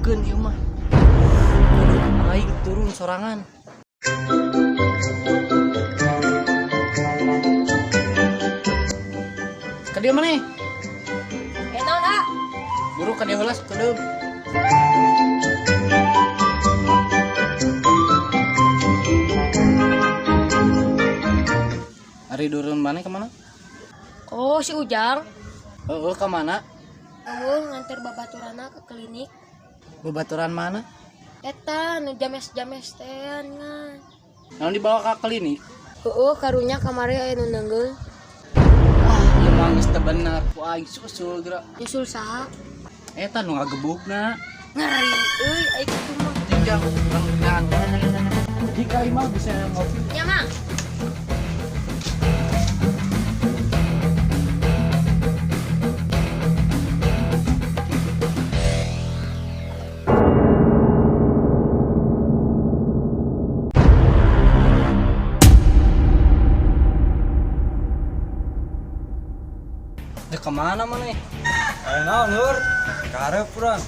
digebugkeun ieu mah. Aing turun sorangan. Ka dieu maneh. Eta na. Buru ka dieu heula sakedeum. Ari durun maneh ka mana? Oh, si Ujang. Heueuh ka mana? Nganter babaturana ke klinik. Bebaturan mana? Eta nu james-james tean ngan. Naon dibawa ka klinik? Karunya kamari aya nu neungeul. Wah, ieu mah geus teu bener. Ku aing susul geura. Nyusul saha? Eta nu ngagebugna. Ngeri euy aya kitu mah. Tinggal urang. Jika imah bisa ngopi. Nya Mang. Kemana maneh? Naon Nur? Karep urang.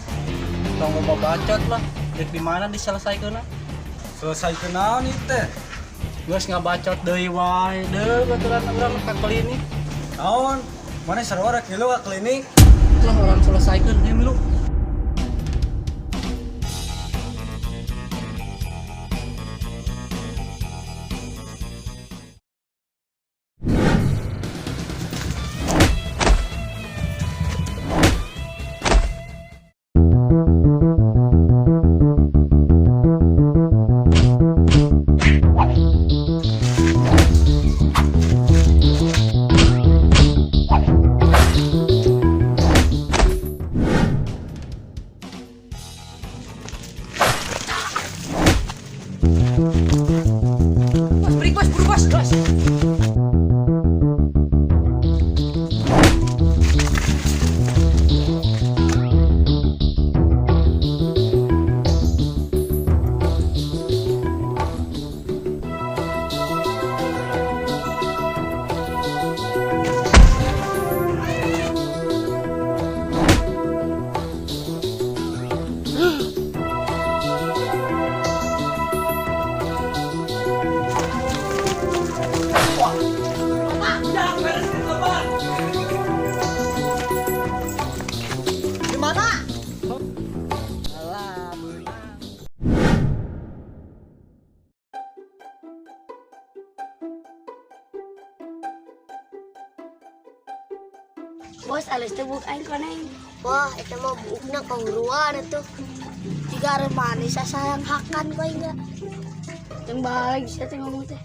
Tong mau bacot lah. Dek di mana diselesaikeunna? Selesai naon ieu teh? Geus ngabacot deui wae. Deui baturan urang ka klinik. Naon? Mana sarua rek kilu ka klinik? Lah orang selesaikeun ieu milu. Bos, alis teh buk aing koneng. Wah, eta mah buukna kahuruan atuh. Jika arep manis sayang hakan kau enggak. Yang balik saya teh ngomong teh.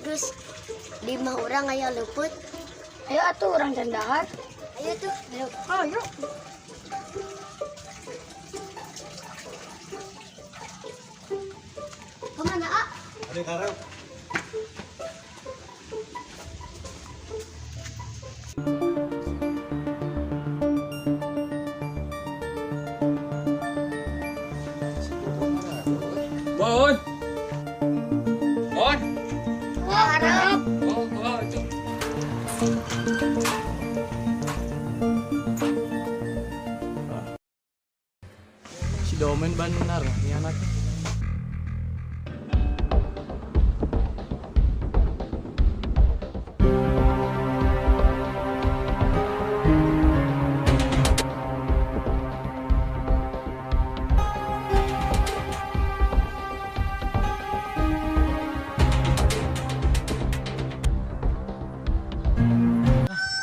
Geus. Di mah urang aya leupeut. Ayo atuh urang candahan. Ayo tuh. Ayo. Kemana, A? Ada karep. Bon. Bon. Harap. Oh, itu. Si Domen benar nih anaknya.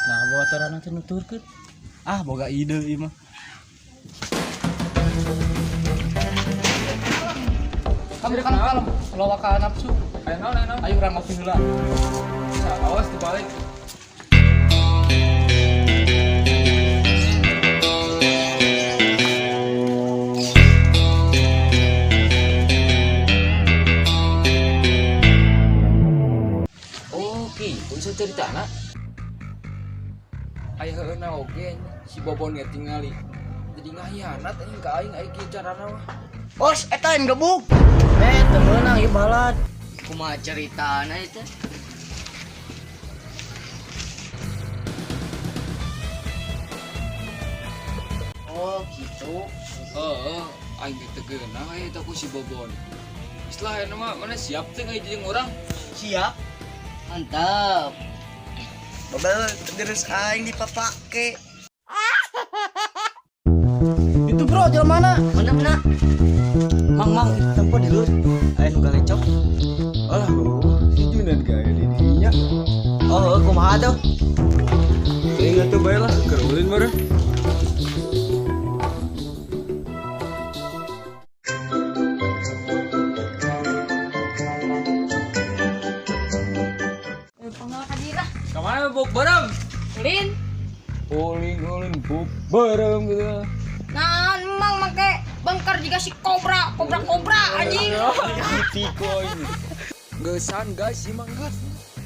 Nah, bawa tarana teh nuturkeun. Ah, boga ide ieu mah. Kamu kalem, loba ka nafsu. Ayo naon. Ayo urang ngopi heula. Awas dibalik. Oke, bisa ceritana. Aya heuna oge si Bobon ge tingali. Jadi ngahianat aing ka aing kieu carana mah. Bos, eta yang gebuk. Teu meunang ieu balad. Kumaha ceritana eta? Oh, gitu. Aing teh geunah eta ku si Bobon. Islah nama mana siap teh ngajeng orang. Siap. Mantap. Babel terus aing dipapake. Itu bro, jalan mana? Mana? Mang, tempo di lur. Ayo nu galecok. Alah, si Junan gaya di dinya. Oh, kumaha tuh? Ingat tuh baiklah, kerulin bareng. Panggal kadira. Kamana bok bareng? Lin. Ulin bok bareng gitu. Nah, emang make bangkar juga si kobra anjing. Gesan guys, si manggas.